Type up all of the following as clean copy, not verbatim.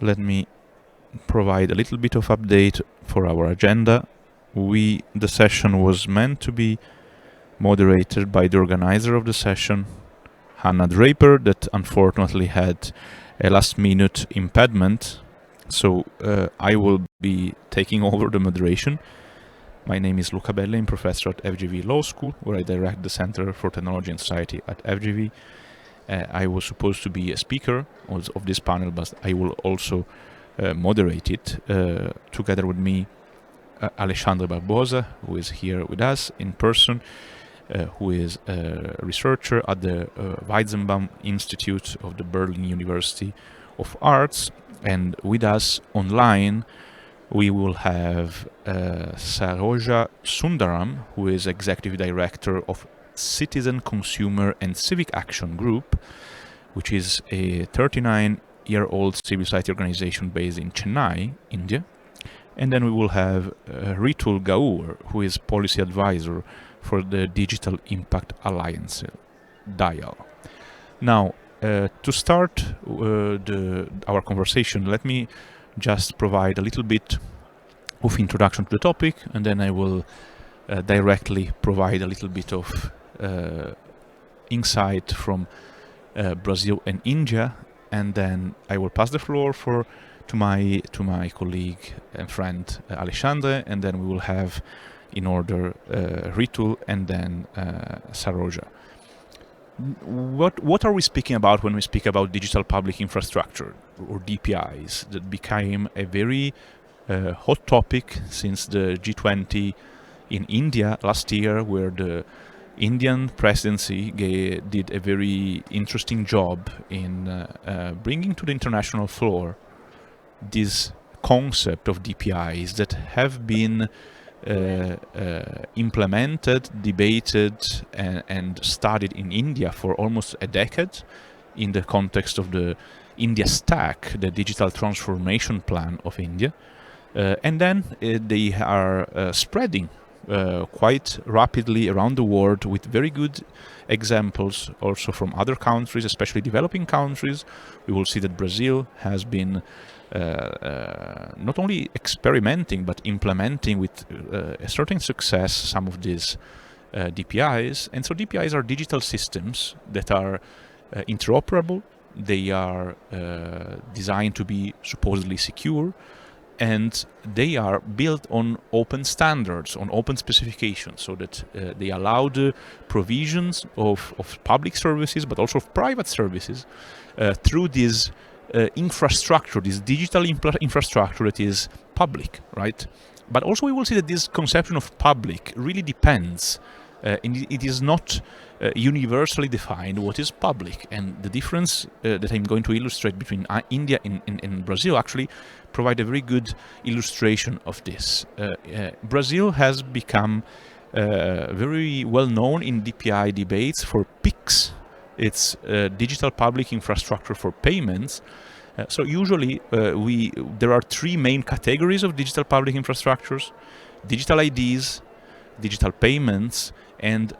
let me provide a little bit of update for our agenda. The session was meant to be moderated by the organizer of the session, Hannah Draper, that unfortunately had a last-minute impediment. So I will be taking over the moderation. My name is Luca Belli. I'm professor at FGV Law School, where I direct the Center for Technology and Society at FGV. I was supposed to be a speaker of this panel, but I will also moderate it. Together with me, Alexandre Barbosa, who is here with us in person, who is a researcher at the Weizenbaum Institute of the Berlin University of Arts. And with us online, we will have Saroja Sundaram, who is Executive Director of Citizen, Consumer and Civic Action Group, which is a 39-year-old civil society organization based in Chennai, India. And then we will have Ritul Gaur, who is Policy Advisor for the Digital Impact Alliance, DIAL. Now, to start our conversation, let me just provide a little bit of introduction to the topic, and then I will directly provide a little bit of insight from Brazil and India, and then I will pass the floor to my colleague and friend Alexandre, and then we will have in order Ritul and then Saroja. What are we speaking about when we speak about digital public infrastructure, or DPIs, that became a very hot topic since the G20 in India last year, where the Indian presidency did a very interesting job in bringing to the international floor this concept of DPIs that have been implemented, debated, and studied in India for almost a decade in the context of the India Stack, the digital transformation plan of India. And then they are spreading quite rapidly around the world with very good examples also from other countries, especially developing countries. We will see that Brazil has been not only experimenting but implementing with a certain success some of these DPIs. And so DPIs are digital systems that are interoperable. They are designed to be supposedly secure, and they are built on open standards, on open specifications, so that they allow the provisions of public services but also of private services through this infrastructure, this digital infrastructure that is public, right? But also we will see that this conception of public really depends, and it is not universally defined what is public. And the difference that I'm going to illustrate between India and Brazil actually provide a very good illustration of this. Brazil has become very well known in DPI debates for PIX. It's digital public infrastructure for payments. So usually there are three main categories of digital public infrastructures: digital IDs, digital payments, and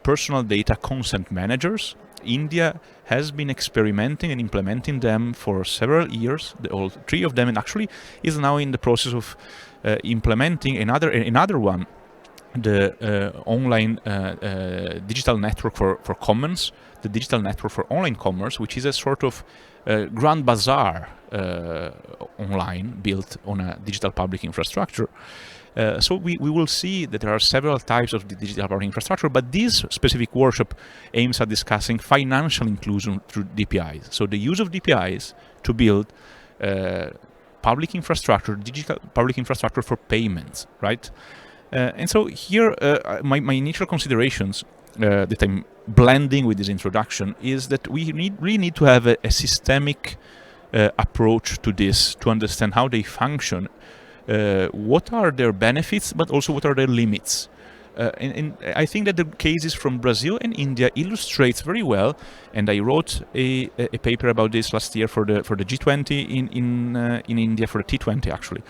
personal data consent managers. India has been experimenting and implementing them for several years, all three of them, and actually is now in the process of implementing another one, the online digital network for commons, the digital network for online commerce, which is a sort of grand bazaar online built on a digital public infrastructure. So we will see that there are several types of the digital public infrastructure, but this specific workshop aims at discussing financial inclusion through DPIs. So the use of DPIs to build public infrastructure, digital public infrastructure for payments, right? And so here, my initial considerations that I'm blending with this introduction is that we really need to have a systemic approach to this to understand how they function, what are their benefits, but also what are their limits. And I think that the cases from Brazil and India illustrates very well, and I wrote a paper about this last year for the G20 in India, for the T20 actually.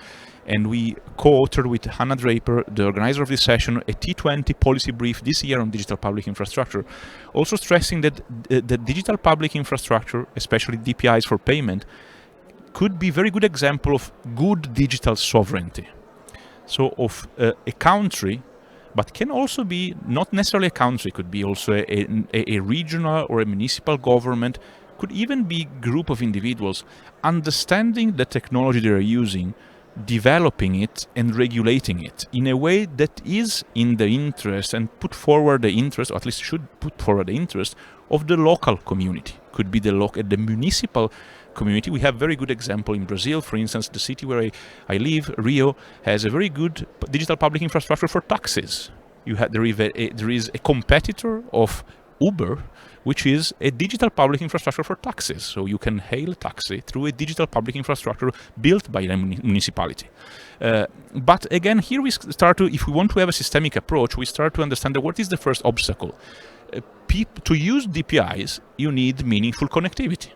And we co-authored with Hannah Draper, the organizer of this session, a T20 policy brief this year on digital public infrastructure, also stressing that the digital public infrastructure, especially DPIs for payment, could be a very good example of good digital sovereignty. So of a country, but can also be not necessarily a country, could be also a regional or a municipal government, could even be a group of individuals understanding the technology they are using, developing it and regulating it in a way that is in the interest and put forward the interest, or at least should put forward the interest of the local community. Could be the municipal community. We have very good example in Brazil, for instance. The city where I live, Rio, has a very good digital public infrastructure for taxis. There is a competitor of Uber, which is a digital public infrastructure for taxis. So you can hail a taxi through a digital public infrastructure built by a municipality. But again, here we start to, if we want to have a systemic approach, we start to understand that what is the first obstacle. To use DPIs, you need meaningful connectivity.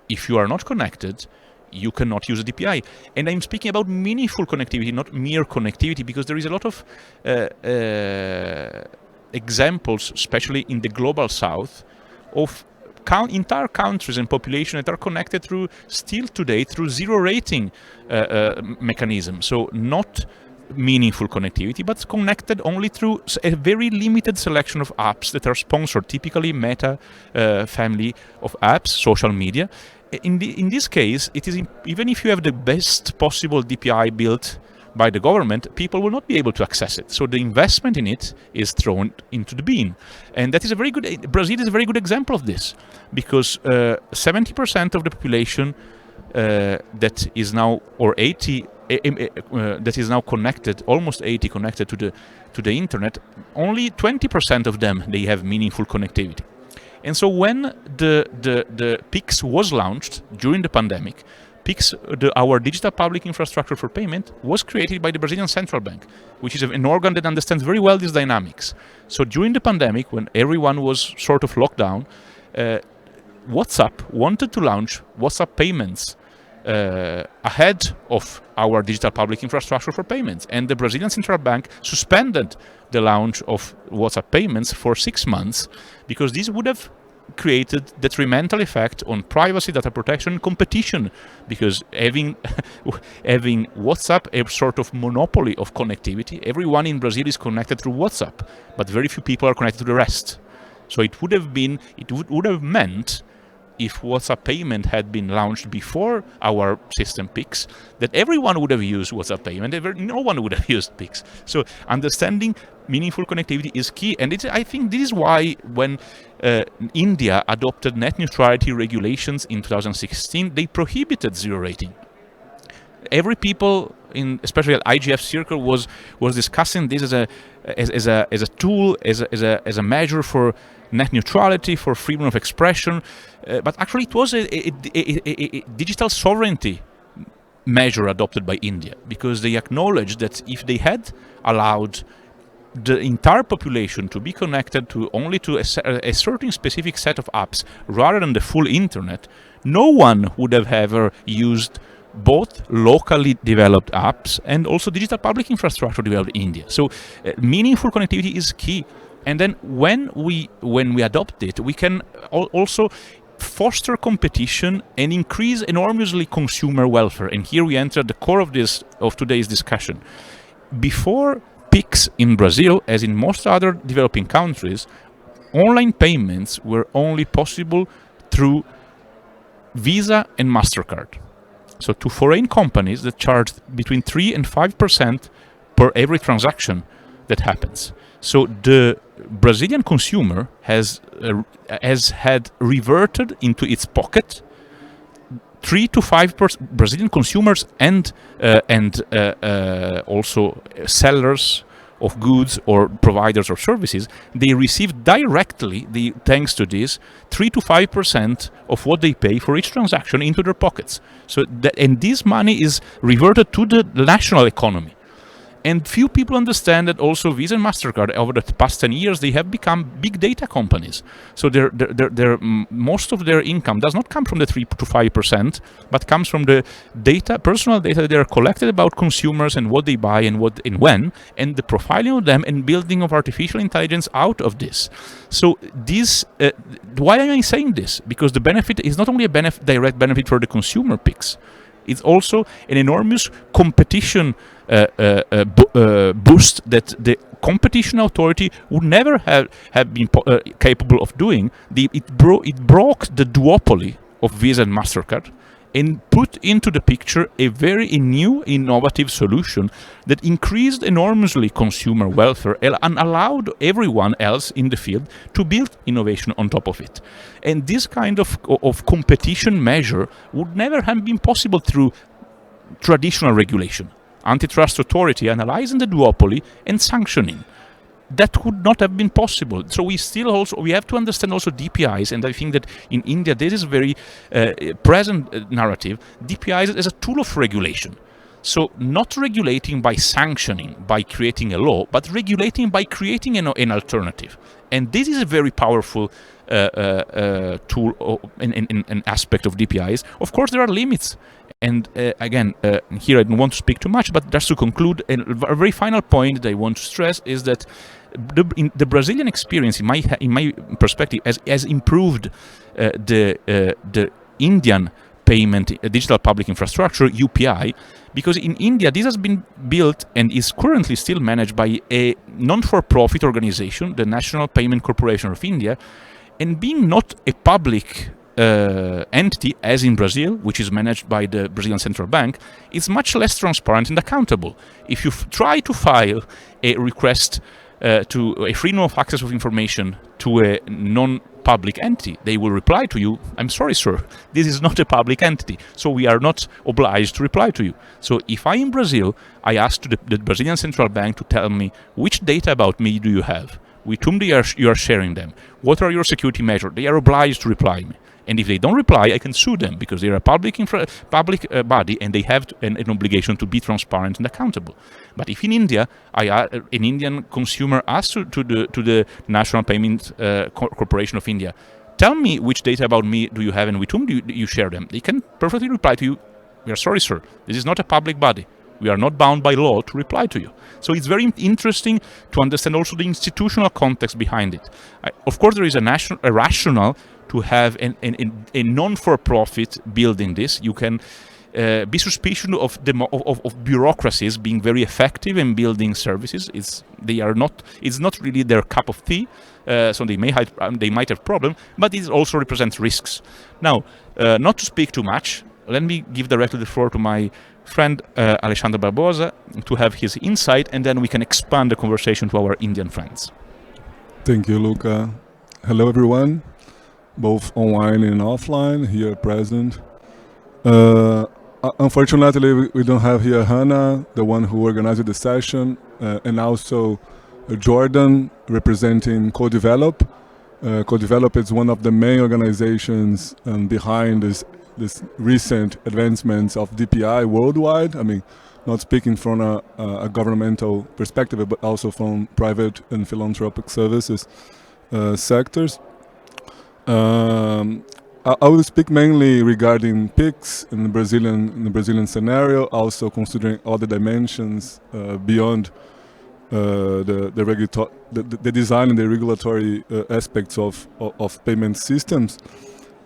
If you are not connected, you cannot use a DPI. And I'm speaking about meaningful connectivity, not mere connectivity, because there is a lot of examples, especially in the global south, of entire countries and population that are connected still today through zero rating mechanism. So not meaningful connectivity, but connected only through a very limited selection of apps that are sponsored, typically Meta family of apps, social media. In this case, it is even if you have the best possible DPI built by the government, people will not be able to access it. So the investment in it is thrown into the bin. And that is Brazil is a very good example of this, because 70% of the population that is now, or 80, that is now connected, almost 80 connected to the internet, only 20% of them, they have meaningful connectivity. And so when the PIX was launched during the pandemic, PIX, our digital public infrastructure for payment, was created by the Brazilian Central Bank, which is an organ that understands very well these dynamics. So during the pandemic, when everyone was sort of locked down, WhatsApp wanted to launch WhatsApp payments ahead of our digital public infrastructure for payments. And the Brazilian Central Bank suspended the launch of WhatsApp payments for 6 months, because this would have created detrimental effect on privacy, data protection, and competition, because having WhatsApp a sort of monopoly of connectivity, everyone in Brazil is connected through WhatsApp, but very few people are connected to the rest. So it would have meant, if WhatsApp payment had been launched before our system PIX, that everyone would have used WhatsApp payment, no one would have used PIX. So understanding meaningful connectivity is key. And I think this is why when India adopted net neutrality regulations in 2016, they prohibited zero rating. Every people, especially at IGF circle, was discussing this as a tool, as a measure for net neutrality, for freedom of expression, but actually it was a digital sovereignty measure adopted by India, because they acknowledged that if they had allowed the entire population to be connected only to a certain specific set of apps rather than the full internet, no one would have ever used both locally developed apps and also digital public infrastructure developed in India. So meaningful connectivity is key. And then when we adopt it, we can also foster competition and increase enormously consumer welfare. And here we enter the core of today's discussion. Before PIX in Brazil, as in most other developing countries, online payments were only possible through Visa and MasterCard. So to foreign companies that charge between 3 and 5% per every transaction that happens. So the Brazilian consumer has had reverted into its pocket 3 to 5% Brazilian consumers and also sellers of goods or providers of services. They receive directly, thanks to this, 3 to 5% of what they pay for each transaction into their pockets. So and this money is reverted to the national economy. And few people understand that also Visa and MasterCard over the past 10 years, they have become big data companies. So most of their income does not come from the 3 to 5%, but comes from the data, personal data that are collected about consumers and what they buy and what and when, and the profiling of them and building of artificial intelligence out of this. So this, why am I saying this? Because the benefit is not only a direct benefit for the consumer picks, it's also an enormous competition boost that the competition authority would never have been capable of doing. It broke the duopoly of Visa and MasterCard and put into the picture a very new, innovative solution that increased enormously consumer welfare and allowed everyone else in the field to build innovation on top of it. And this kind of competition measure would never have been possible through traditional regulation, antitrust authority analyzing the duopoly and sanctioning. That would not have been possible. So we have to understand also DPIs, and I think that in India this is very present narrative. DPIs as a tool of regulation. So not regulating by sanctioning, by creating a law, but regulating by creating an alternative. And this is a very powerful tool and aspect of DPIs. Of course, there are limits. And again, here I don't want to speak too much, but just to conclude, a very final point that I want to stress is that the Brazilian experience, in my perspective, has improved the Indian payment digital public infrastructure (UPI), because in India this has been built and is currently still managed by a non-for-profit organization, the National Payment Corporation of India, and being not a public entity as in Brazil, which is managed by the Brazilian Central Bank, it's much less transparent and accountable. If you try to file a request to a freedom of access of information to a non-public entity, they will reply to you, "I'm sorry, sir, this is not a public entity, so we are not obliged to reply to you." So if I in Brazil, I ask to the Brazilian Central Bank to tell me which data about me do you have, with whom you are sharing them, what are your security measures, they are obliged to reply me. And if they don't reply, I can sue them because they are a public body and they have an obligation to be transparent and accountable. But if in India, an Indian consumer asks to the National Payment Corporation of India, "Tell me which data about me do you have and with whom do you share them?" They can perfectly reply to you, "We are sorry, sir, this is not a public body. We are not bound by law to reply to you." So it's very interesting to understand also the institutional context behind it. Of course, there is a rationale to have a non-for-profit building this. You can be suspicious of bureaucracies being very effective in building services. It's not really their cup of tea, so they might have problem, but it also represents risks. Now, not to speak too much, let me give directly the floor to my friend Alexandre Barbosa to have his insight, and then we can expand the conversation to our Indian friends. Thank you, Luca. Hello, everyone, both online and offline, here present. Unfortunately, we don't have here Hannah, the one who organized the session, and also Jordan, representing Co-Develop. Co-Develop is one of the main organizations behind this recent advancements of DPI worldwide. I mean, not speaking from a governmental perspective, but also from private and philanthropic services sectors. I will speak mainly regarding PICs in the Brazilian scenario, also considering all the dimensions beyond the design and the regulatory aspects of payment systems.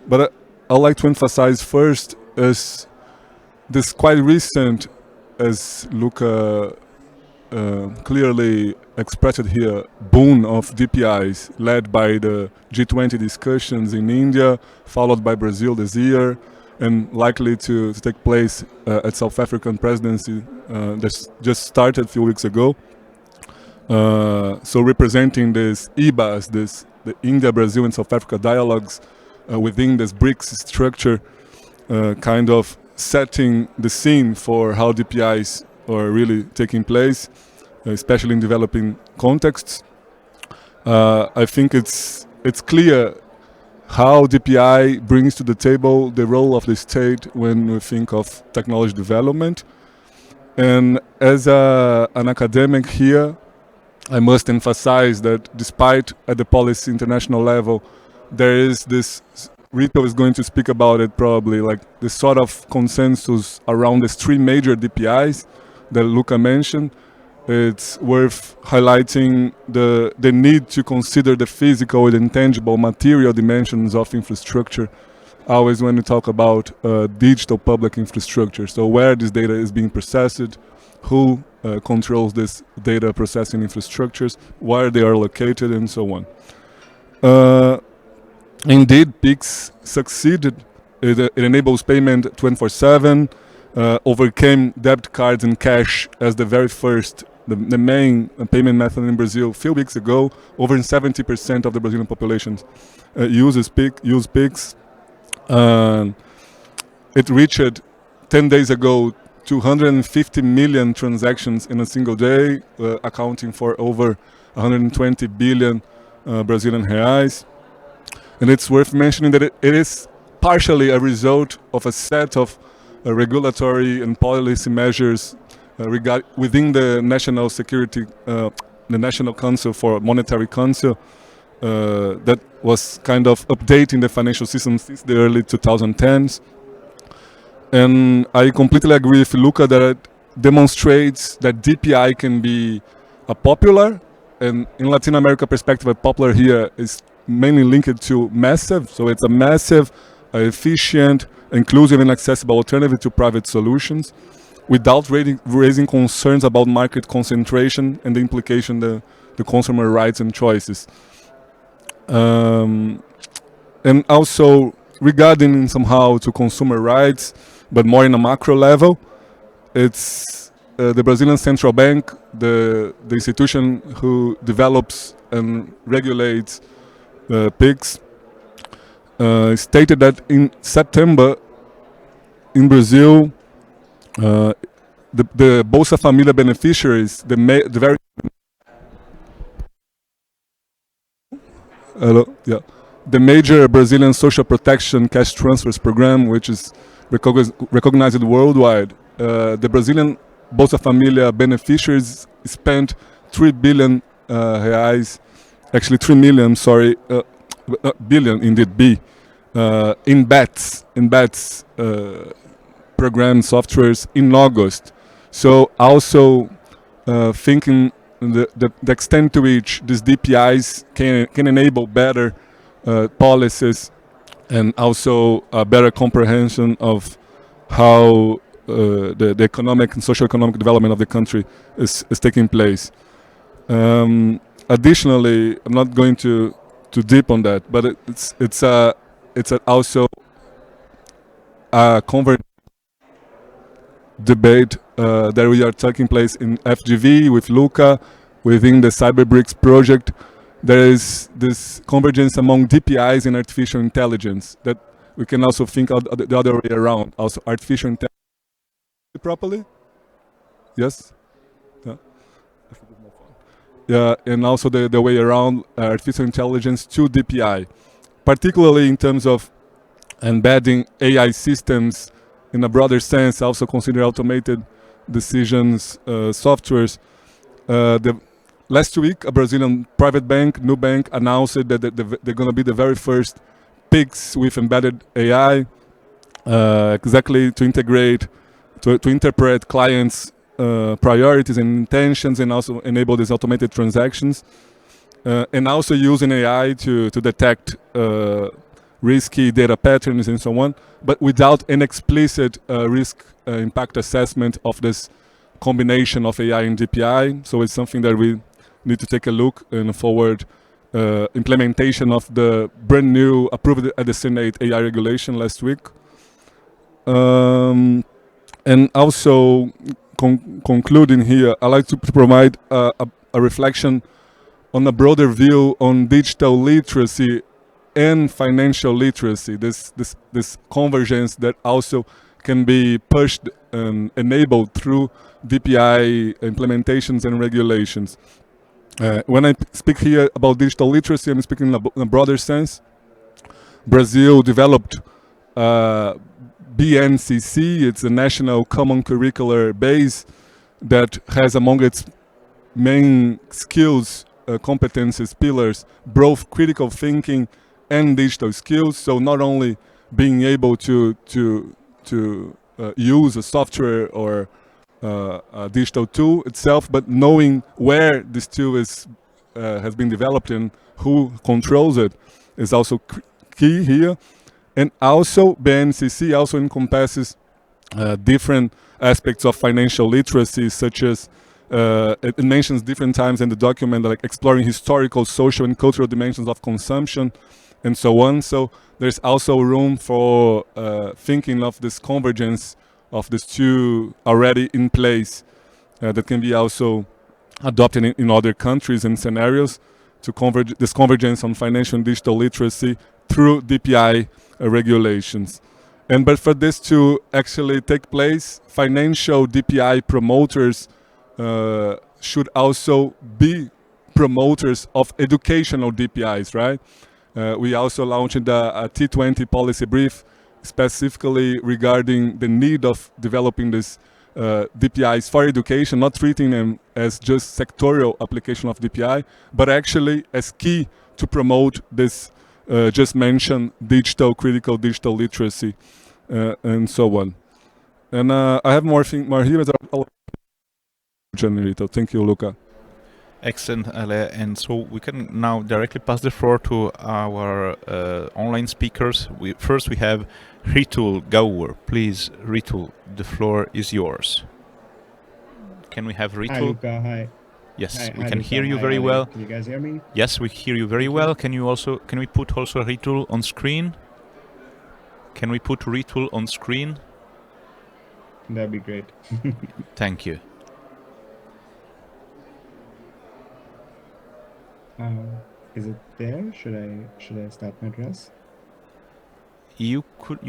But I'd like to emphasize first as this quite recent, as Luca clearly expressed here, boom of DPIs led by the G20 discussions in India, followed by Brazil this year, and likely to take place at South African presidency that just started a few weeks ago. So representing this IBAs, the India, Brazil, and South Africa dialogues within this BRICS structure, kind of setting the scene for how DPIs are really taking place, especially in developing contexts. I think it's clear how DPI brings to the table the role of the state when we think of technology development. And as an academic here, I must emphasize that despite at the policy international level, there is this, Rito is going to speak about it probably, like this sort of consensus around these three major DPIs that Luca mentioned. It's worth highlighting the need to consider the physical and intangible material dimensions of infrastructure, always when we talk about digital public infrastructure. So where this data is being processed, who controls this data processing infrastructures, where they are located, and so on. Indeed, PIX succeeded. It enables payment 24/7, overcame debit cards and cash as the very first, the main payment method in Brazil a few weeks ago. Over 70% of the Brazilian population use PIX. It reached 10 days ago 250 million transactions in a single day, accounting for over 120 billion Brazilian reais. And it's worth mentioning that it is partially a result of a set of regulatory and policy measures within the National Security, the National Council for Monetary Council, that was kind of updating the financial system since the early 2010s. And I completely agree with Luca that it demonstrates that DPI can be a popular, and in Latin America perspective, a popular here is mainly linked to massive. So it's a massive, efficient, inclusive and accessible alternative to private solutions without raising concerns about market concentration and the implication the consumer rights and choices. And also regarding somehow to consumer rights, but more in a macro level, it's the Brazilian Central Bank, the institution who develops and regulates PIX, stated that in September in Brazil, the Bolsa Família beneficiaries, the very the major Brazilian social protection cash transfers program, which is recognized worldwide, the Brazilian Bolsa Família beneficiaries spent 3 billion reais, actually 3 million, sorry, billion indeed, in bets program softwares in August. So also thinking the extent to which these DPIs can enable better policies and also a better comprehension of how the economic and social-economic development of the country is taking place. Additionally, I'm not going to deep on that, but it's also a convergent debate that we are taking place in FGV with Luca within the CyberBRICS project. There is this convergence among DPIs and artificial intelligence that we can also think of the other way around. Also, artificial intelligence properly. Yes. Yeah. Yeah, and also the way around artificial intelligence to DPI, particularly in terms of embedding AI systems in a broader sense, also consider automated decisions softwares. Last week, a Brazilian private bank, Nubank, announced that they're going to be the very first PIX with embedded AI, exactly to integrate, to interpret clients' priorities and intentions, and also enable these automated transactions, and also using AI to detect risky data patterns and so on, but without an explicit risk impact assessment of this combination of AI and DPI. So it's something that we need to take a look in forward implementation of the brand new approved at the Senate AI regulation last week. And also concluding here, I'd like to provide a reflection on a broader view on digital literacy and financial literacy, this convergence that also can be pushed and enabled through DPI implementations and regulations. When I speak here about digital literacy, I'm speaking in a broader sense. Brazil developed BNCC, it's a national common curricular base that has among its main skills, competences, pillars, both critical thinking and digital skills. So not only being able to use a software or a digital tool itself, but knowing where this tool is has been developed and who controls it is also key here. And also, BNCC also encompasses different aspects of financial literacy, such as it mentions different times in the document, like exploring historical, social, and cultural dimensions of consumption, and so on. So there's also room for thinking of this convergence of these two already in place that can be also adopted in other countries and scenarios to converge this convergence on financial and digital literacy through DPI regulations. And but for this to actually take place, financial DPI promoters should also be promoters of educational DPIs, right? We also launched a T20 policy brief specifically regarding the need of developing this DPIs for education, not treating them as just sectorial application of DPI, but actually as key to promote this just mentioned critical digital literacy, and so on. And I have more here, but I'll generator. Thank you, Luca. Excellent, Ale. And so we can now directly pass the floor to our online speakers. First we have Ritul Gaur. Please, Ritul, the floor is yours. Can we have Ritul? Hi, Luca. Hi. Yes, Hi, we hi, can Luca. hear you Hi, very Ale. well. Can you guys hear me? Yes, we hear you very Thank well. you. Can we put also Ritul on screen? Can we put Ritul on screen? That'd be great. Thank you. Is it there? Should I start my address? You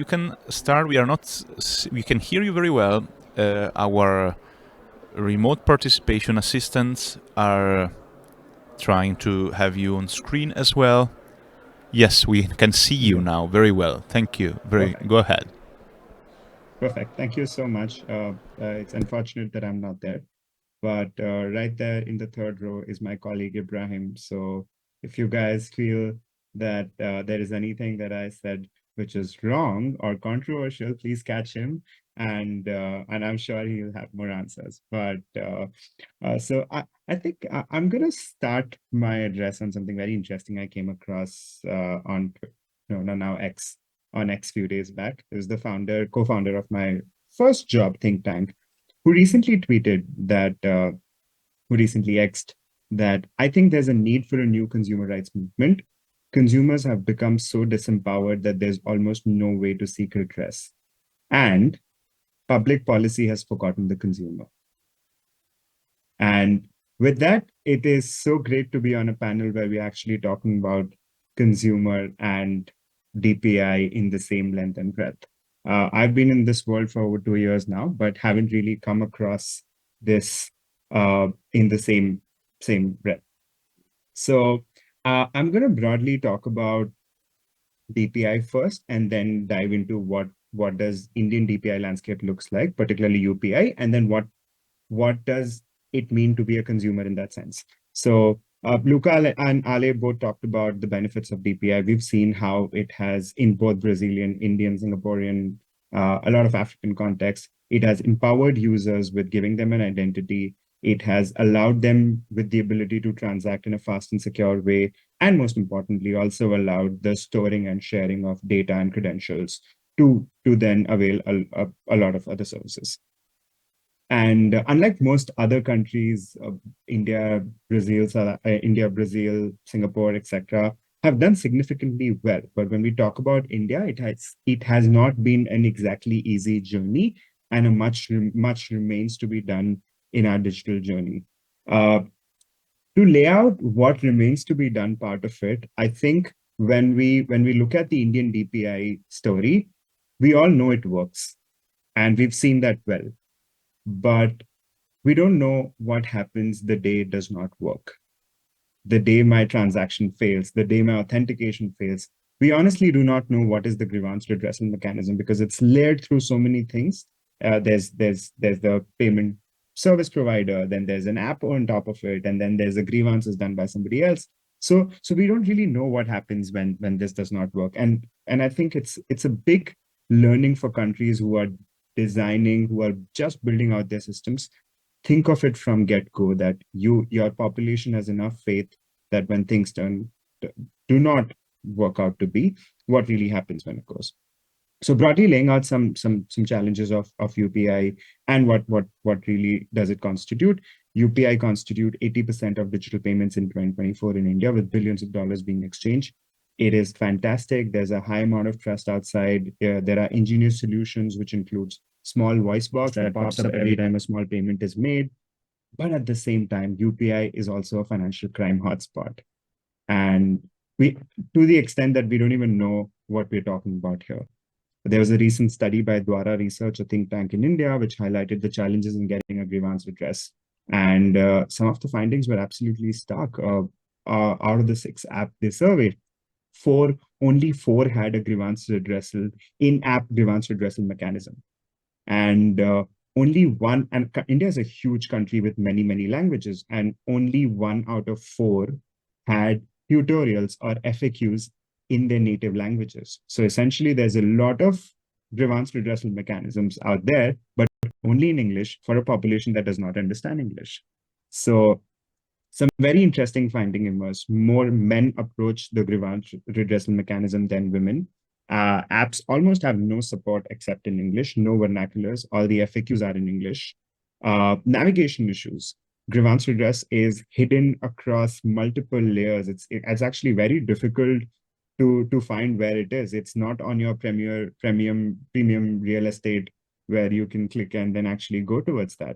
can start. We can hear you very well. Our remote participation assistants are trying to have you on screen as well. Yes, we can see you now very well. Thank you. Perfect. Go ahead. Perfect. Thank you so much. It's unfortunate that I'm not there, but right there in the third row is my colleague Ibrahim. So if you guys feel that there is anything that I said which is wrong or controversial, please catch him, and I'm sure he'll have more answers. But so I think I'm gonna start my address on something very interesting I came across on now X, on X few days back. It was the co-founder of my first job think tank, who recently tweeted that, who recently X'd that I think there's a need for a new consumer rights movement. Consumers have become so disempowered that there's almost no way to seek redress. And public policy has forgotten the consumer. And with that, it is so great to be on a panel where we're actually talking about consumer and DPI in the same length and breadth. I've been in this world for over 2 years now, but haven't really come across this in the same breadth. So I'm going to broadly talk about DPI first, and then dive into what does Indian DPI landscape looks like, particularly UPI, and then what does it mean to be a consumer in that sense. So Luca and Ale both talked about the benefits of DPI. We've seen how it has, in both Brazilian, Indian, Singaporean, a lot of African contexts, it has empowered users with giving them an identity. It has allowed them with the ability to transact in a fast and secure way. And most importantly, also allowed the storing and sharing of data and credentials to then avail a lot of other services. And unlike most other countries, India, Brazil, Singapore, etc., have done significantly well. But when we talk about India, it has not been an exactly easy journey, and a much remains to be done in our digital journey. To lay out what remains to be done, part of it, I think when we look at the Indian DPI story, we all know it works, and we've seen that well. But we don't know what happens the day it does not work, the day my transaction fails, the day my authentication fails. We honestly do not know what is the grievance redressal mechanism, because it's layered through so many things. There's the payment service provider, then there's an app on top of it, and then there's a grievances done by somebody else. So we don't really know what happens when this does not work. And I think it's a big learning for countries who are designing, who are just building out their systems. Think of it from get-go that your population has enough faith that when things do not work out to be, what really happens when it goes. So broadly laying out some challenges of UPI and what really does it constitute. UPI constitute 80% of digital payments in 2024 in India, with billions of dollars being exchanged. It is fantastic. There's a high amount of trust outside. There are ingenious solutions, which includes small voice box that pops up every time a small payment is made. But at the same time, UPI is also a financial crime hotspot. And to the extent that we don't even know what we're talking about here. There was a recent study by Dwara Research, a think tank in India, which highlighted the challenges in getting a grievance redress. And some of the findings were absolutely stark. Out of the 6 apps they surveyed, only four had a grievance redressal, in-app grievance redressal mechanism. And only one, and India is a huge country with many, many languages, and only 1 out of 4 had tutorials or FAQs in their native languages. So essentially, there's a lot of grievance redressal mechanisms out there, but only in English for a population that does not understand English. So some very interesting finding emerged. More men approach the grievance redressal mechanism than women. Apps almost have no support except in English, no vernaculars. All the FAQs are in English. Navigation issues. Grievance redress is hidden across multiple layers. It's actually very difficult to find where it is. It's not on your premium real estate where you can click and then actually go towards that.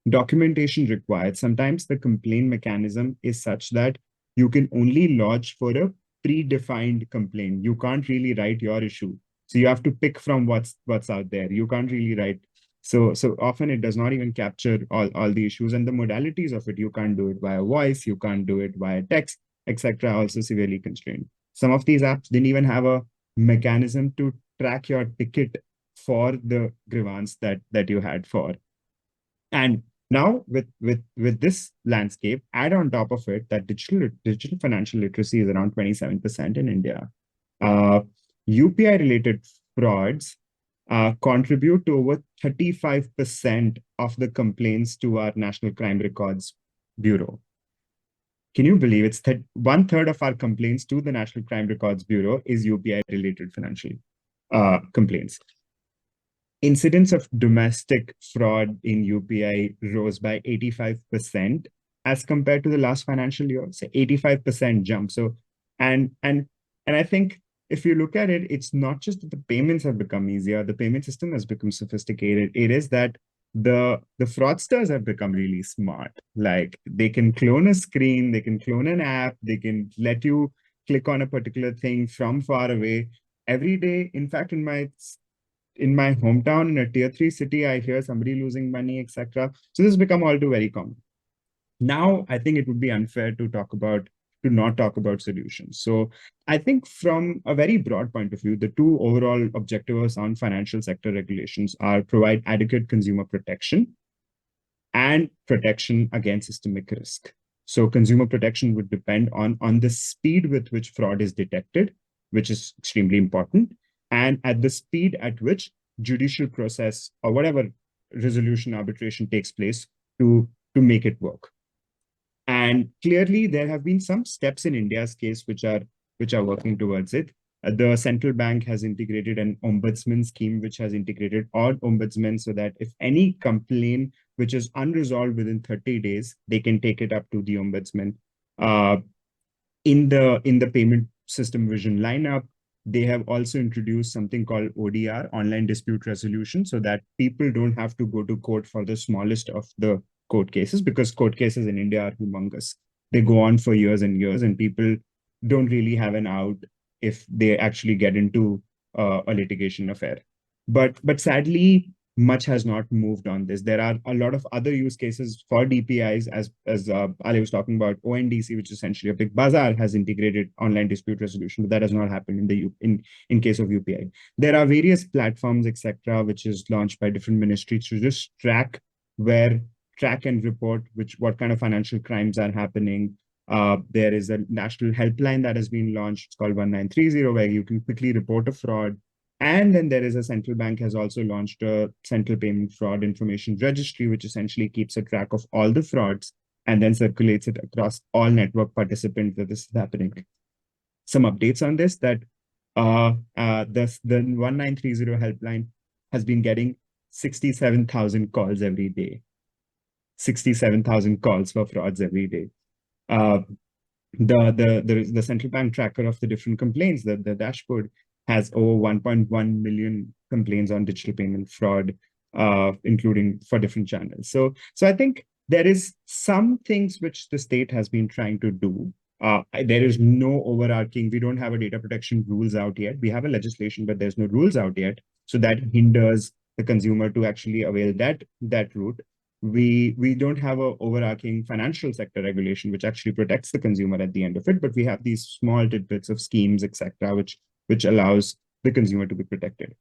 Documentation required. Sometimes the complaint mechanism is such that you can only lodge for a predefined complaint. You can't really write your issue. So you have to pick from what's out there. You can't really write. So often it does not even capture all the issues and the modalities of it. You can't do it via voice, you can't do it via text, etc. Also severely constrained. Some of these apps didn't even have a mechanism to track your ticket for the grievance that you had for. And now with this landscape, add on top of it that digital financial literacy is around 27% in India. UPI related frauds contribute to over 35% of the complaints to our National Crime Records Bureau. Can you believe it's 1/3 of our complaints to the National Crime Records Bureau is UPI related financial complaints. Incidents of domestic fraud in UPI rose by 85% as compared to the last financial year. So 85% jump. So and I think if you look at it, it's not just that the payments have become easier, the payment system has become sophisticated. It is that the fraudsters have become really smart. Like they can clone a screen, they can clone an app, they can let you click on a particular thing from far away. Every day, in fact, in my hometown, in a tier 3 city, I hear somebody losing money, etc. So this has become all too very common. Now, I think it would be unfair to not talk about solutions. So I think from a very broad point of view, the two overall objectives on financial sector regulations are provide adequate consumer protection and protection against systemic risk. So consumer protection would depend on the speed with which fraud is detected, which is extremely important, and at the speed at which judicial process or whatever resolution arbitration takes place to make it work. And clearly, there have been some steps in India's case which are working towards it. The central bank has integrated an ombudsman scheme, which has integrated all ombudsmen so that if any complaint which is unresolved within 30 days, they can take it up to the ombudsman. In the payment system vision lineup, they have also introduced something called ODR, online dispute resolution, so that people don't have to go to court for the smallest of the court cases, because court cases in India are humongous. They go on for years and years, and people don't really have an out if they actually get into a litigation affair. But sadly, much has not moved on this. There are a lot of other use cases for DPIs, as Ali was talking about. ONDC, which is essentially a big bazaar, has integrated online dispute resolution, but that has not happened in case of UPI. There are various platforms, etc., which is launched by different ministries to just track where track and report what kind of financial crimes are happening. There is a national helpline that has been launched. It's called 1930, where you can quickly report a fraud. And then there is a central bank has also launched a central payment fraud information registry, which essentially keeps a track of all the frauds and then circulates it across all network participants that this is happening. Some updates on this, that the 1930 helpline has been getting 67,000 calls every day. 67,000 calls for frauds every day. The central bank tracker of the different complaints, the dashboard has over 1.1 million complaints on digital payment fraud, including for different channels. So I think there is some things which the state has been trying to do. There is no overarching, we don't have a data protection rules out yet. We have a legislation, but there's no rules out yet. So that hinders the consumer to actually avail that route. We don't have an overarching financial sector regulation, which actually protects the consumer at the end of it, but we have these small tidbits of schemes, etc., which allows the consumer to be protected.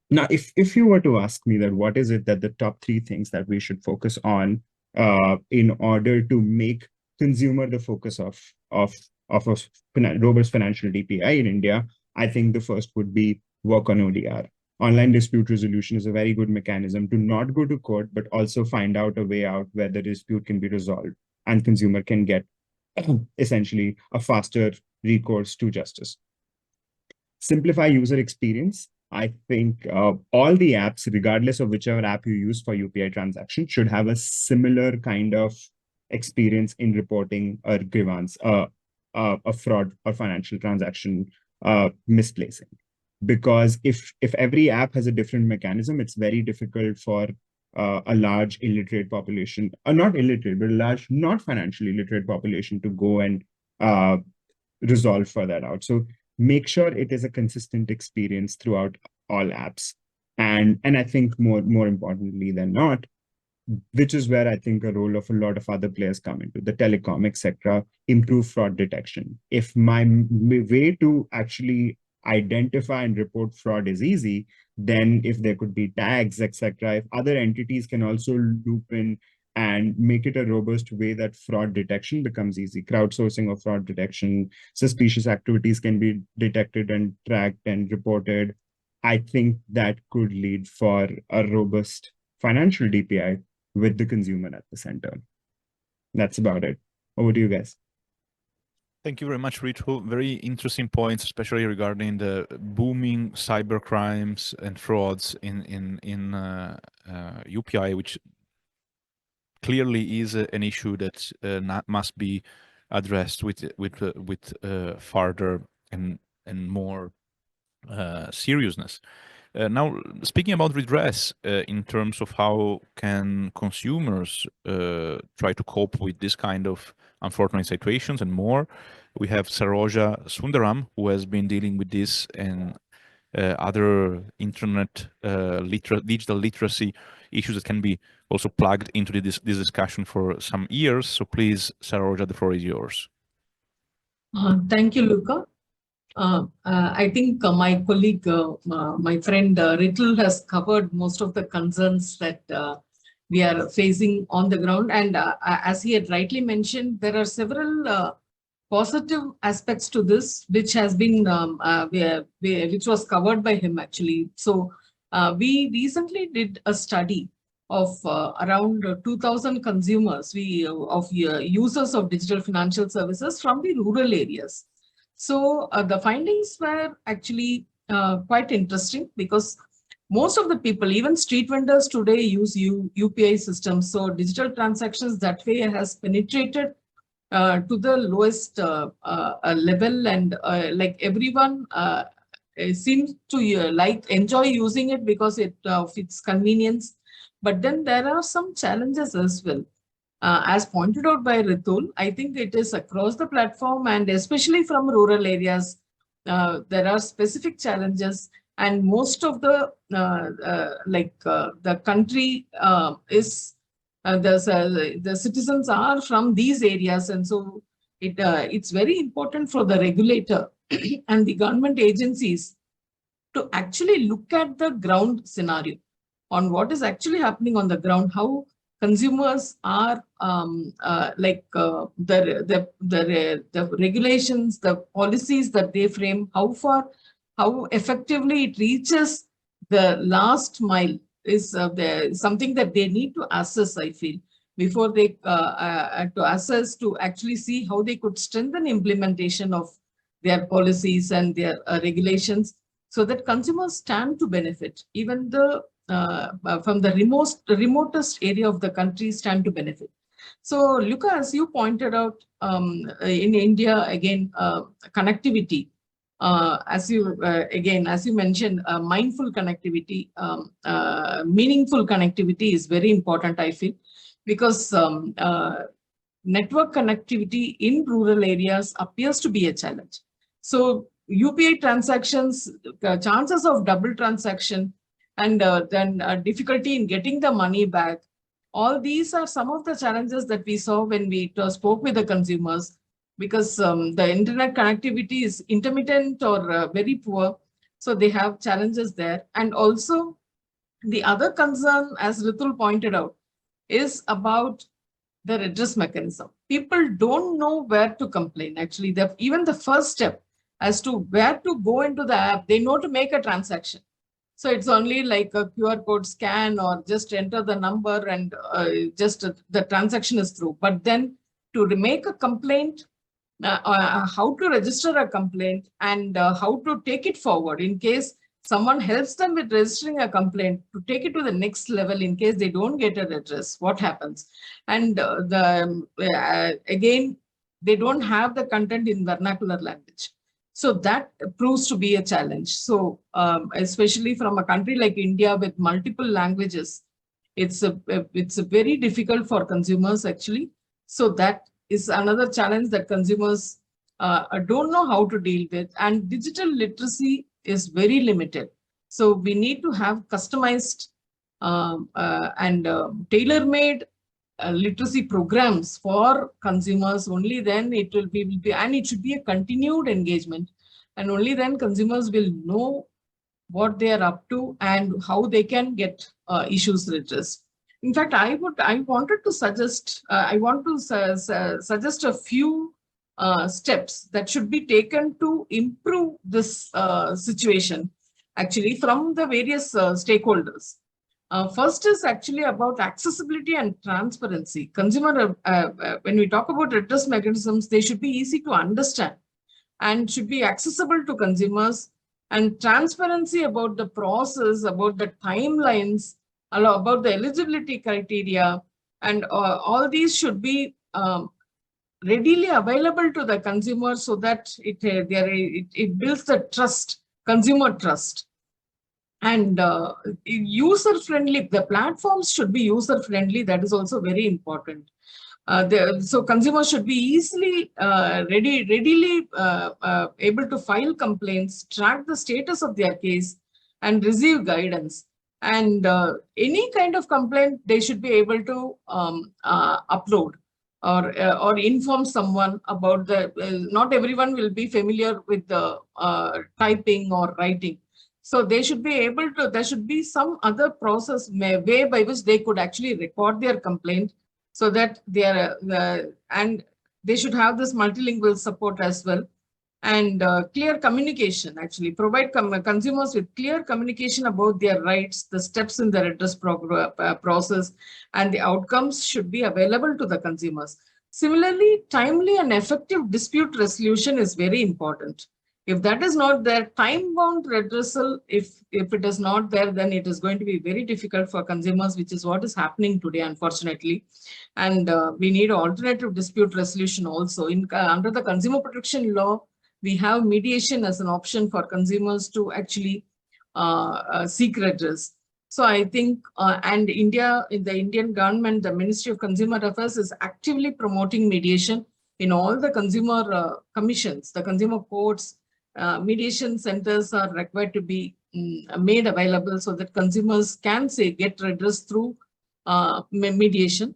Now, if you were to ask me that what is it that the top 3 things that we should focus on in order to make consumer the focus of a robust financial DPI in India, I think the first would be work on ODR. Online dispute resolution is a very good mechanism to not go to court, but also find out a way out where the dispute can be resolved and consumer can get essentially a faster recourse to justice. Simplify user experience. I think all the apps, regardless of whichever app you use for UPI transaction, should have a similar kind of experience in reporting a grievance, a fraud or financial transaction misplacing. Because if every app has a different mechanism, it's very difficult for a large illiterate population, not illiterate, but a large not financially literate population to go and resolve for that out. So make sure it is a consistent experience throughout all apps. And I think more importantly than not, which is where I think a role of a lot of other players come into, the telecom, etc., improve fraud detection. If my way to actually identify and report fraud is easy, then if there could be tags, etc., if other entities can also loop in and make it a robust way that fraud detection becomes easy, crowdsourcing of fraud detection, suspicious activities can be detected and tracked and reported, I think that could lead for a robust financial DPI with the consumer at the center. That's about it. Over to you guys. Thank you very much, Ritu. Very interesting points, especially regarding the booming cyber crimes and frauds in UPI, which clearly is an issue that must be addressed with further and more seriousness. Now, speaking about redress in terms of how can consumers try to cope with this kind of unfortunate situations and more, we have Saroja Sundaram, who has been dealing with this and other internet digital literacy issues that can be also plugged into this discussion for some years. So please, Saroja, the floor is yours. Thank you, Luca. I think my colleague, my friend Ritul has covered most of the concerns that we are facing on the ground. And as he had rightly mentioned, there are several positive aspects to this, which has been, which was covered by him actually. So we recently did a study of around 2,000 consumers, users of digital financial services from the rural areas. So the findings were actually quite interesting, because most of the people, even street vendors today, use UPI systems. So digital transactions that way has penetrated to the lowest level, and like everyone seems to enjoy using it because of its convenience. But then there are some challenges as well. As pointed out by Ritul, I think it is across the platform, and especially from rural areas, there are specific challenges, and most of the the country is the citizens are from these areas, and so it's very important for the regulator and the government agencies to actually look at the ground scenario on what is actually happening on the ground, how consumers are the regulations, the policies that they frame, how effectively it reaches the last mile is something that they need to assess, I feel, before they to assess, to actually see how they could strengthen implementation of their policies and their regulations, so that consumers stand to benefit. Even the from the remotest area of the country stand to benefit. So, Luca, as you pointed out, in India, again, connectivity, as you mentioned, mindful connectivity, meaningful connectivity is very important, I feel, because network connectivity in rural areas appears to be a challenge. So UPI transactions, chances of double transaction, and then difficulty in getting the money back. All these are some of the challenges that we saw when we spoke with the consumers, because the internet connectivity is intermittent or very poor. So they have challenges there. And also the other concern, as Ritul pointed out, is about the redress mechanism. People don't know where to complain. Actually, even the first step as to where to go into the app, they know to make a transaction. So it's only like a QR code scan or just enter the number and just the transaction is through. But then to make a complaint, how to register a complaint, and how to take it forward in case someone helps them with registering a complaint, to take it to the next level in case they don't get a redress, what happens? And again, they don't have the content in vernacular language. So that proves to be a challenge. So especially from a country like India with multiple languages, it's very difficult for consumers actually. So that is another challenge that consumers don't know how to deal with. And digital literacy is very limited. So we need to have customized and tailor-made literacy programs for consumers. Only then it will be, and it should be a continued engagement. And only then consumers will know what they are up to and how they can get issues redressed. In fact, I want to suggest a few steps that should be taken to improve this situation, actually, from the various stakeholders. First is actually about accessibility and transparency. Consumer, when we talk about redress mechanisms, they should be easy to understand and should be accessible to consumers, and transparency about the process, about the timelines, about the eligibility criteria, and all these should be readily available to the consumer, so that it builds the trust, consumer trust. And user-friendly, the platforms should be user-friendly. That is also very important. So consumers should be easily, readily able to file complaints, track the status of their case, and receive guidance. And any kind of complaint they should be able to upload or inform someone about the. Not everyone will be familiar with the typing or writing. So they should be able to, there should be some other process, way by which they could actually record their complaint, so that they are, and they should have this multilingual support as well. And clear communication, actually provide consumers with clear communication about their rights, the steps in the redress process, and the outcomes should be available to the consumers. Similarly, timely and effective dispute resolution is very important. If that is not there, time-bound redressal, if it is not there, then it is going to be very difficult for consumers, which is what is happening today, unfortunately. And we need alternative dispute resolution also. Under the consumer protection law, we have mediation as an option for consumers to actually seek redress. So I think, and India, in the Indian government, the Ministry of Consumer Affairs is actively promoting mediation in all the consumer commissions, the consumer courts. Mediation centers are required to be made available so that consumers can get redress through mediation.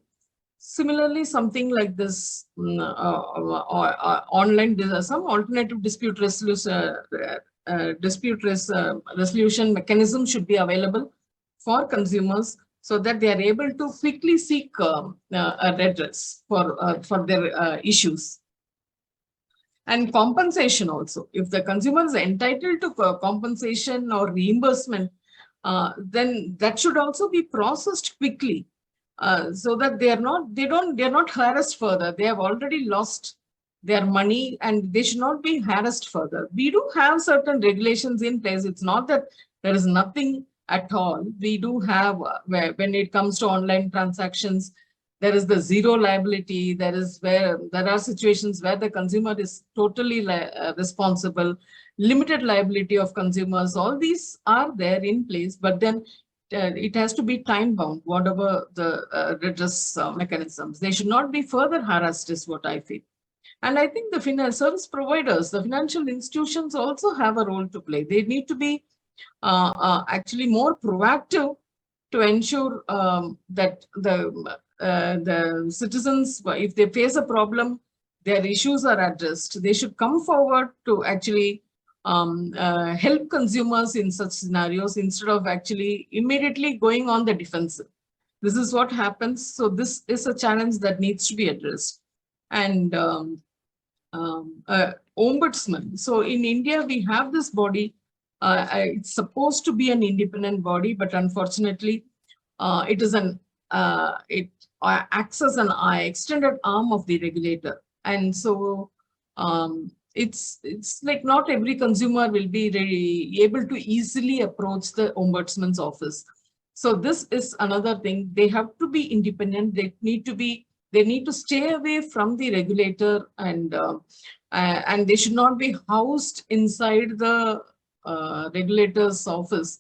Similarly, something like this online, some alternative dispute resolution mechanism should be available for consumers so that they are able to quickly seek a redress for their issues. And compensation also. If the consumer is entitled to compensation or reimbursement, then that should also be processed quickly, so that they're not harassed further. They have already lost their money and they should not be harassed further. We do have certain regulations in place. It's not that there is nothing at all. We do have, when it comes to online transactions, there is the zero liability. There are situations where the consumer is totally responsible, limited liability of consumers. All these are there in place, but then it has to be time bound, whatever the redress mechanisms. They should not be further harassed, is what I feel. And I think the service providers, the financial institutions also have a role to play. They need to be actually more proactive to ensure that the citizens, if they face a problem, their issues are addressed. They should come forward to actually help consumers in such scenarios instead of actually immediately going on the defensive. This is what happens. So this is a challenge that needs to be addressed. And ombudsman. So in India, we have this body. It's supposed to be an independent body, but unfortunately, it acts as an extended arm of the regulator. And so it's like not every consumer will be able to easily approach the ombudsman's office. So this is another thing. They have to be independent. They need to stay away from the regulator, and they should not be housed inside the regulator's office,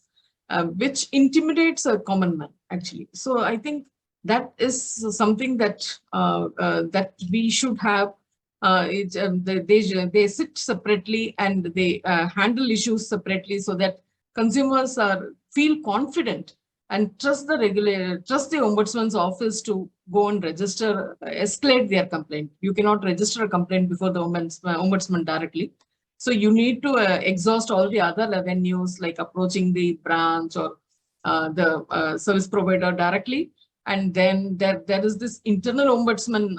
which intimidates a common man, actually. So I think that is something that that we should have. They sit separately and they handle issues separately, so that consumers feel confident and trust the regulator, trust the ombudsman's office to go and register, escalate their complaint. You cannot register a complaint before the ombudsman directly. So you need to exhaust all the other avenues, like approaching the branch or the service provider directly. And then there is this internal ombudsman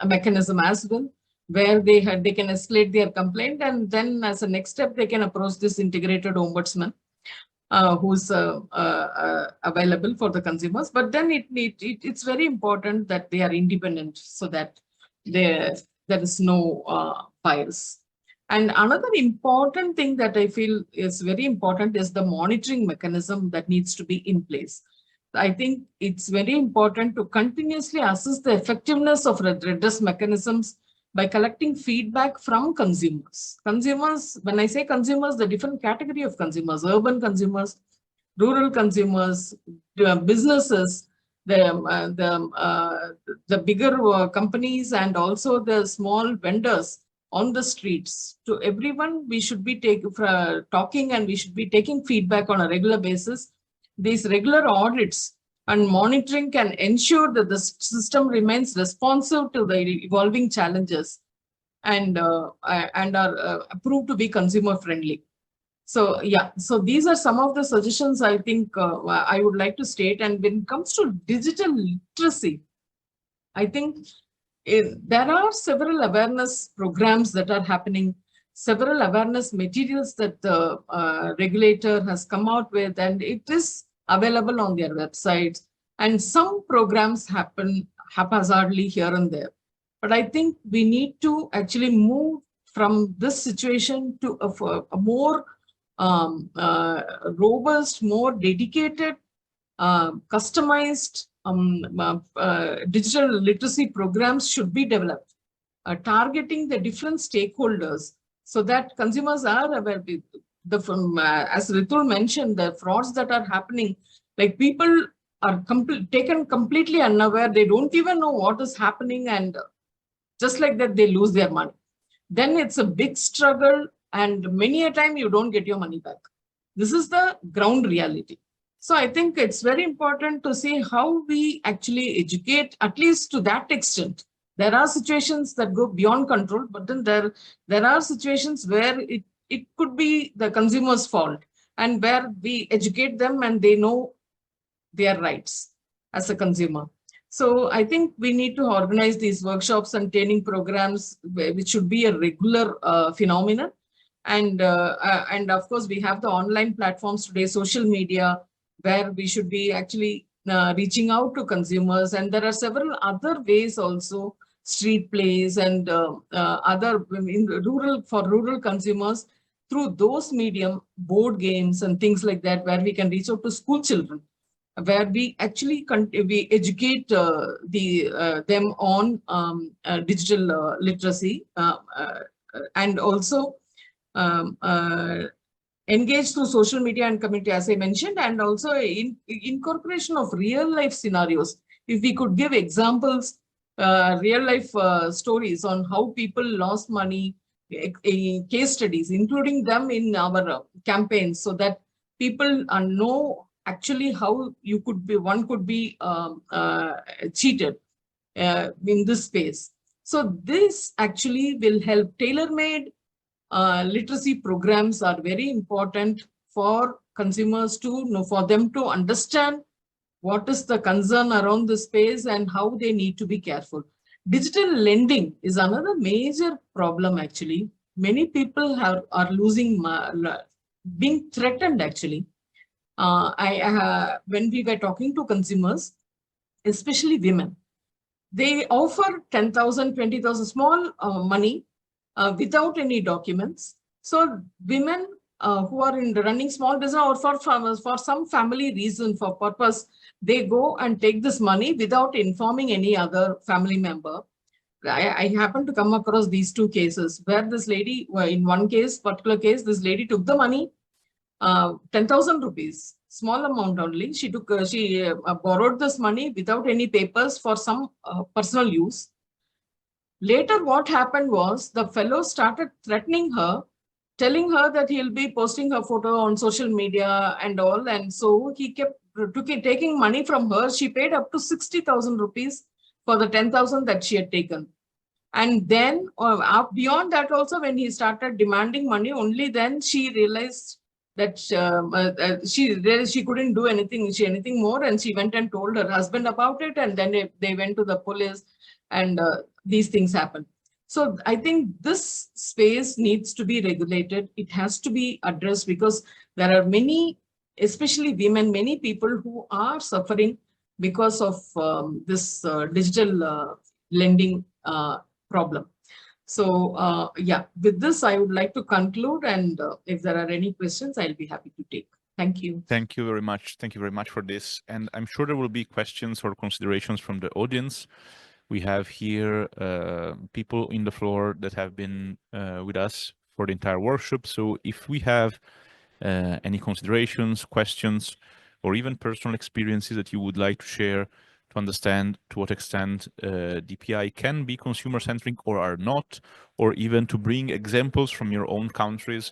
mechanism as well, where they can escalate their complaint, and then as a next step, they can approach this integrated ombudsman who's available for the consumers. But then it's very important that they are independent, so that there is no bias. And another important thing that I feel is very important is the monitoring mechanism that needs to be in place. I think it's very important to continuously assess the effectiveness of redress mechanisms by collecting feedback from consumers. Consumers, when I say consumers, the different category of consumers: urban consumers, rural consumers, businesses, the bigger companies, and also the small vendors on the streets. To everyone, we should be talking, and we should be taking feedback on a regular basis. These regular audits and monitoring can ensure that the system remains responsive to the evolving challenges and are proved to be consumer friendly. So yeah, so these are some of the suggestions I think I would like to state. And when it comes to digital literacy, I think there are several awareness programs that are happening, several awareness materials that the regulator has come out with, and it is available on their websites. And some programs happen haphazardly here and there. But I think we need to actually move from this situation to a more robust, more dedicated, customized digital literacy programs should be developed, targeting the different stakeholders, so that consumers are aware. As Ritul mentioned, the frauds that are happening, like people are taken completely unaware. They don't even know what is happening, and just like that, they lose their money. Then it's a big struggle, and many a time you don't get your money back. This is the ground reality. So I think it's very important to see how we actually educate, at least to that extent. There are situations that go beyond control, but then there are situations where it could be the consumer's fault, and where we educate them and they know their rights. as a consumer. So I think we need to organize these workshops and training programs, which should be a regular phenomenon. And of course, we have the online platforms today, social media, where we should be actually reaching out to consumers. And there are several other ways also, street plays and other in for rural consumers, through those medium, board games and things like that, where we can reach out to school children, where we actually we educate them on digital literacy, and also um, uh, engage through social media and community, as I mentioned, and also incorporation of real life scenarios. If we could give examples, real life stories on how people lost money, case studies, including them in our campaigns, so that people know actually how you could be, one could be cheated in this space. So this actually will help. Tailor-made literacy programs are very important for consumers to know, for them to understand what is the concern around the space and how they need to be careful. Digital lending is another major problem actually. Many people are losing, being threatened actually. When we were talking to consumers, especially women, they offer 10,000, 20,000 small money without any documents. So women who are in the running small business, or for some family reason, for purpose, they go and take this money without informing any other family member. I happen to come across these two cases where this lady, in one particular case, this lady took the money, 10,000 rupees, small amount only. She took, borrowed this money without any papers for some personal use. Later, what happened was the fellow started threatening her, telling her that he'll be posting her photo on social media and all. And so he kept taking money from her. She paid up to 60,000 rupees for the 10,000 that she had taken. And then beyond that also, when he started demanding money, only then she realized that she couldn't do anything more. And she went and told her husband about it. And then they went to the police, and these things happen. So I think this space needs to be regulated. It has to be addressed, because there are many, especially women, many people who are suffering because of this digital lending problem. So yeah, with this, I would like to conclude. And if there are any questions, I'll be happy to take. Thank you. Thank you very much. Thank you very much for this. And I'm sure there will be questions or considerations from the audience. We have here people in the floor that have been with us for the entire workshop. So if we have any considerations, questions, or even personal experiences that you would like to share to understand to what extent DPI can be consumer-centric or are not, or even to bring examples from your own countries,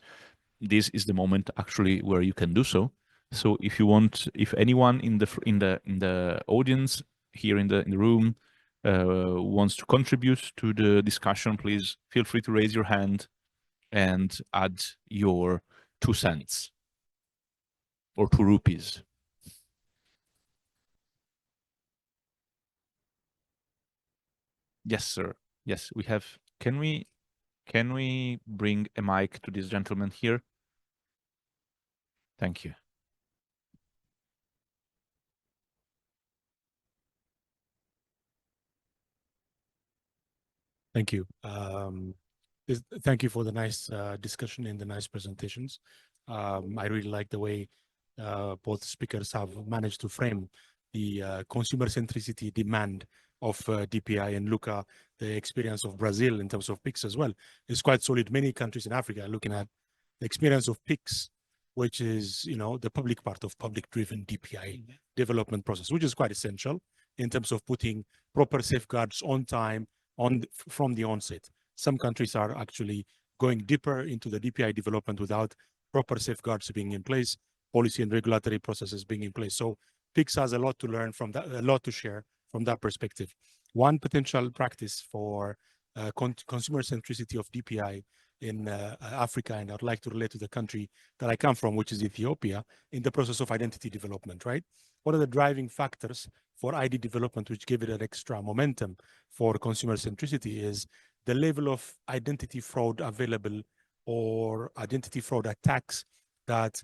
this is the moment actually where you can do so. So if you want, if anyone in the audience here in the room wants to contribute to the discussion, please feel free to raise your hand and add your 2 cents or 2 rupees. Yes, sir. Yes, we have. Can we bring a mic to this gentleman here? Thank you. Thank you. Thank you for the nice discussion and the nice presentations. I really like the way both speakers have managed to frame the consumer centricity demand of DPI, and Luca, the experience of Brazil in terms of PIX as well is quite solid. Many countries in Africa are looking at the experience of PIX, which is, you know, the public part of public-driven DPI development process, which is quite essential in terms of putting proper safeguards on time from the onset. Some countries are actually going deeper into the DPI development without proper safeguards being in place, policy and regulatory processes being in place. So PIX has a lot to learn from that, a lot to share from that perspective. One potential practice for consumer centricity of DPI in Africa, and I'd like to relate to the country that I come from, which is Ethiopia, in the process of identity development, right? What are the driving factors for ID development, which give it an extra momentum for consumer centricity, is the level of identity fraud available or identity fraud attacks that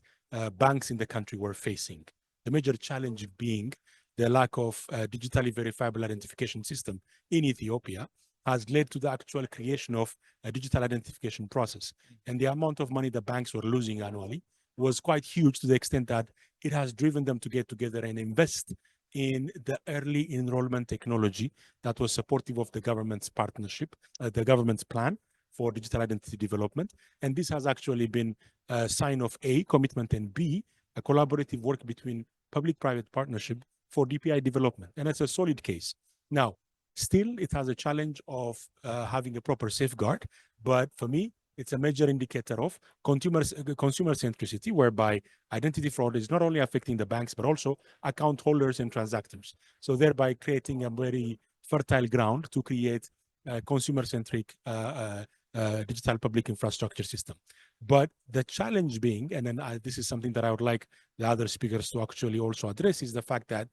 banks in the country were facing. The major challenge being the lack of digitally verifiable identification system in Ethiopia has led to the actual creation of a digital identification process. And the amount of money the banks were losing annually was quite huge, to the extent that it has driven them to get together and invest in the early enrollment technology that was supportive of the government's partnership, the government's plan for digital identity development. And this has actually been a sign of A, commitment, and B, a collaborative work between public-private partnership for DPI development. And it's a solid case. Now, still, it has a challenge of having a proper safeguard. But for me, it's a major indicator of consumer centricity, whereby identity fraud is not only affecting the banks, but also account holders and transactors. So thereby creating a very fertile ground to create a consumer-centric digital public infrastructure system. But the challenge being, and then this is something that I would like the other speakers to actually also address, is the fact that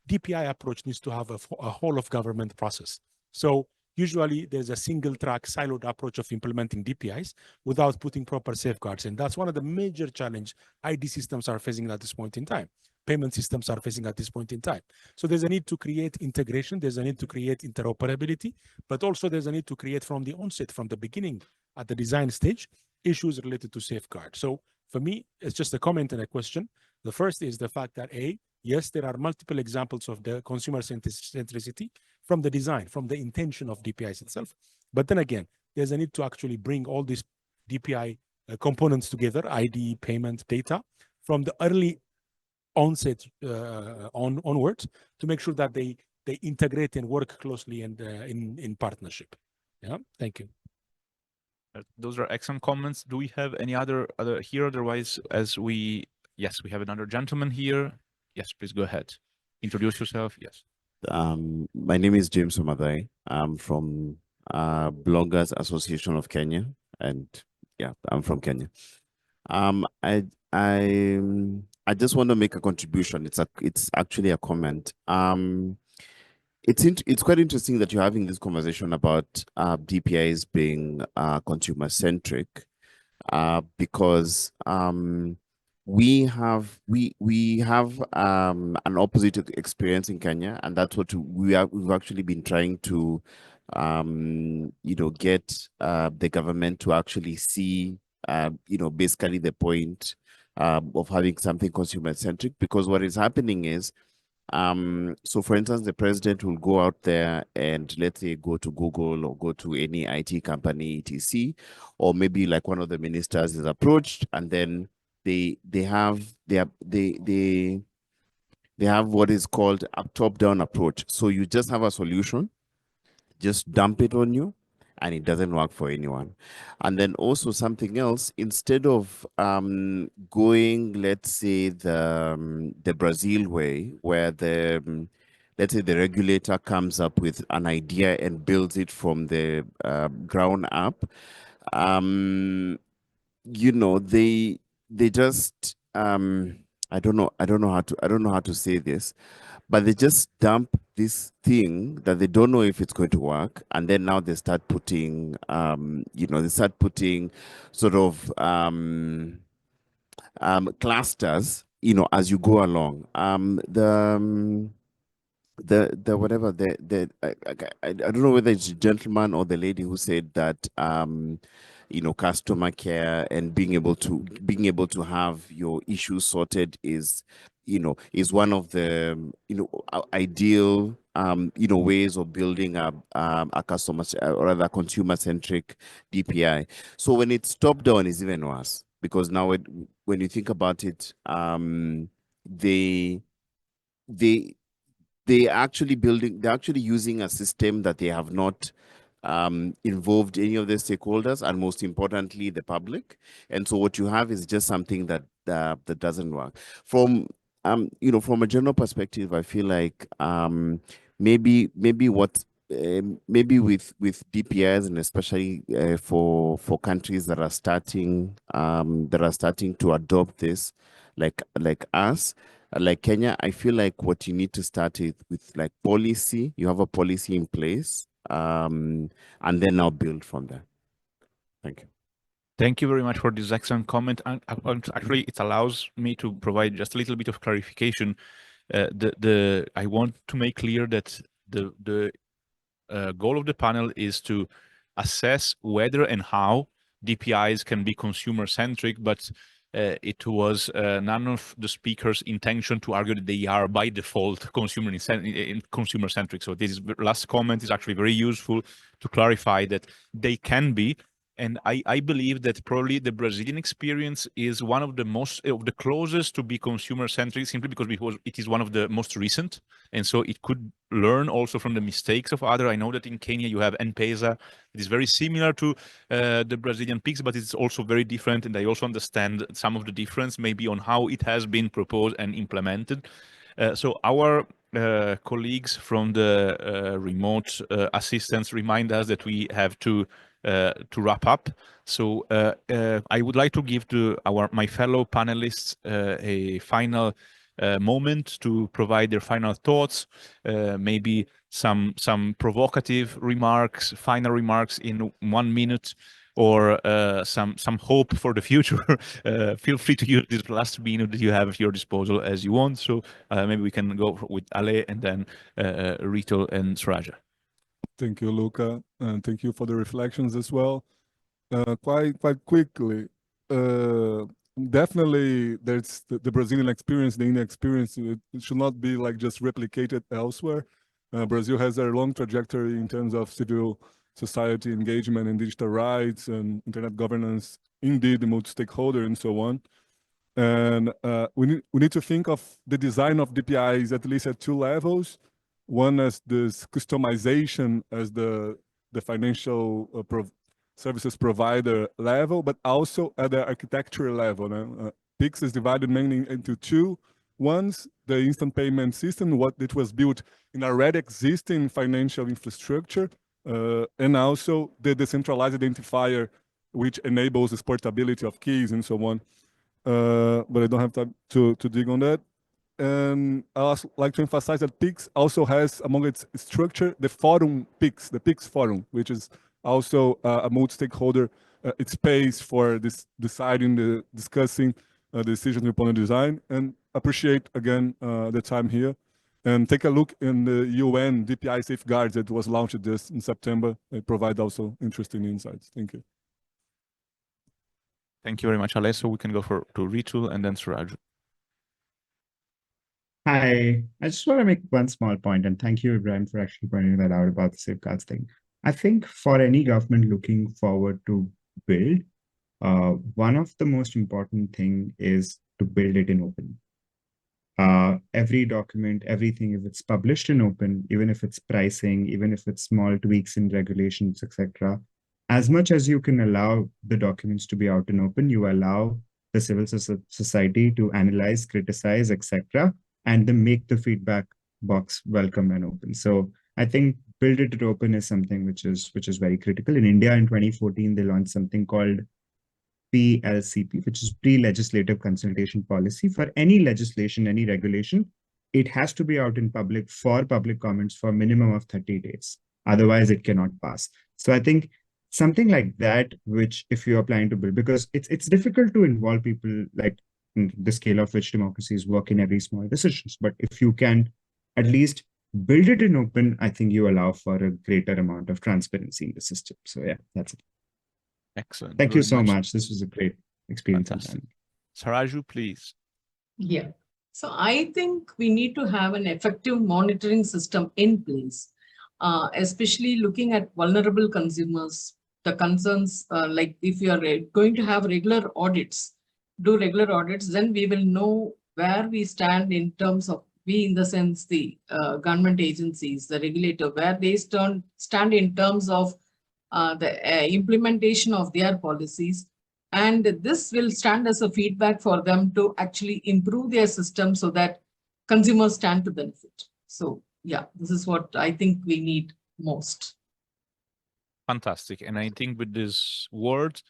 DPI approach needs to have a whole of government process. So usually there's a single track siloed approach of implementing DPIs without putting proper safeguards. And that's one of the major challenge ID systems are facing at this point in time. Payment systems are facing at this point in time. So there's a need to create integration. There's a need to create interoperability, but also there's a need to create from the onset, from the beginning, at the design stage, issues related to safeguard. So for me, it's just a comment and a question. The first is the fact that yes, there are multiple examples of the consumer centricity from the design, from the intention of DPIs itself. But then again, there's a need to actually bring all these DPI components together, ID, payment, data, from the early onset onwards, to make sure that they integrate and work closely and in partnership. Yeah, thank you. Those are excellent comments. Do we have any other here? Otherwise, yes, we have another gentleman here. Yes, please go ahead. Introduce yourself. Yes. My name is James Omadai. I'm from Bloggers Association of Kenya, and yeah, I'm from Kenya. I just want to make a contribution. It's actually a comment. It's quite interesting that you're having this conversation about DPIs being consumer centric, because we have an opposite experience in Kenya, and that's what we've actually been trying to get the government to actually see basically the point of having something consumer centric. Because what is happening is, so for instance, the president will go out there and, let's say, go to Google or go to any IT company, etc., or maybe like one of the ministers is approached, and then they have what is called a top-down approach. So you just have a solution, just dump it on you, and it doesn't work for anyone. And then also something else, instead of going, let's say, the Brazil way, where let's say the regulator comes up with an idea and builds it from the ground up, they just I don't know how to say this, but they just dump this thing that they don't know if it's going to work, and then now they start putting sort of clusters, as you go along. I don't know whether it's the gentleman or the lady who said that customer care and being able to have your issues sorted is one of the ideal ways of building a customer or rather consumer centric DPI. So when it's top down, it's even worse, because now when you think about it, they're actually using a system that they have not involved any of the stakeholders, and most importantly, the public. And so what you have is just something that doesn't work. From a general perspective, I feel like maybe what maybe with DPIs, and especially for countries that are starting to adopt this, like us, like Kenya, I feel like what you need to start with like policy. You have a policy in place, and then now build from there. Thank you. Thank you very much for this excellent comment. And actually, it allows me to provide just a little bit of clarification. I want to make clear that the goal of the panel is to assess whether and how DPIs can be consumer-centric, but it was none of the speakers' intention to argue that they are by default consumer-centric. So this last comment is actually very useful to clarify that they can be. And I believe that probably the Brazilian experience is one of the closest to be consumer-centric, simply because it is one of the most recent. And so it could learn also from the mistakes of other. I know that in Kenya you have M-Pesa. It is very similar to the Brazilian Pix, but it's also very different. And I also understand some of the difference maybe on how it has been proposed and implemented. So our colleagues from the remote assistance remind us that we have to wrap up. So I would like to give to my fellow panelists a final moment to provide their final thoughts, maybe some provocative remarks, final remarks in 1 minute, or some hope for the future. Feel free to use this last minute that you have at your disposal as you want. So maybe we can go with Ale and then Rito and Suraja. Thank you, Luca, and thank you for the reflections as well. Quite quickly, definitely there's the Brazilian experience, the Indian experience. It should not be like just replicated elsewhere. Brazil has a long trajectory in terms of civil society engagement and digital rights and internet governance, indeed the multi-stakeholder and so on. And we need to think of the design of DPIs at least at 2 levels. One as this customization as the financial services provider level, but also at the architecture level. Pix is divided mainly into 2. One's the instant payment system, what it was built in already existing financial infrastructure, and also the decentralized identifier, which enables this portability of keys and so on. But I don't have time to dig on that. And I also like to emphasize that Pix also has among its structure the forum Pix, the Pix forum, which is also a multi-stakeholder space for discussing the decisions upon the design. And appreciate again the time here. And take a look in the UN DPI safeguards that was launched this in September. They provide also interesting insights. Thank you. Thank you very much, Ale. So we can go to Ritu and then Suraj. Hi, I just want to make one small point, and thank you, Ibrahim, for actually pointing that out about the safeguards thing. I think for any government looking forward to build, one of the most important thing is to build it in open. Every document, everything, if it's published in open, even if it's pricing, even if it's small tweaks in regulations, etc., as much as you can allow the documents to be out in open, you allow the civil society to analyze, criticize, etc., and then make the feedback box welcome and open. So I think build it open is something which is very critical. In India in 2014, they launched something called PLCP, which is pre-legislative consultation policy. For any legislation, any regulation, it has to be out in public for public comments for a minimum of 30 days. Otherwise, it cannot pass. So I think something like that, which if you're planning to build, because it's difficult to involve people like the scale of which democracies work in every small decisions. But if you can at least build it in open, I think you allow for a greater amount of transparency in the system. So yeah, that's it. Excellent. Thank you so much. This was a great experience. Saraju, please. Yeah. So I think we need to have an effective monitoring system in place, especially looking at vulnerable consumers, the concerns, like if you are going to have regular audits, then we will know where we stand in terms of, we in the sense the government agencies, the regulator, where they stand in terms of the implementation of their policies. And this will stand as a feedback for them to actually improve their system so that consumers stand to benefit. So yeah, this is what I think we need most. Fantastic. And I think with this word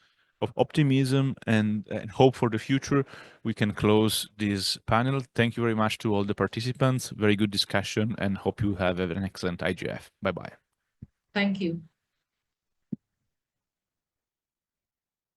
of optimism and hope for the future, we can close this panel. Thank you very much to all the participants. Very good discussion, and hope you have an excellent IGF. Bye-bye. Thank you.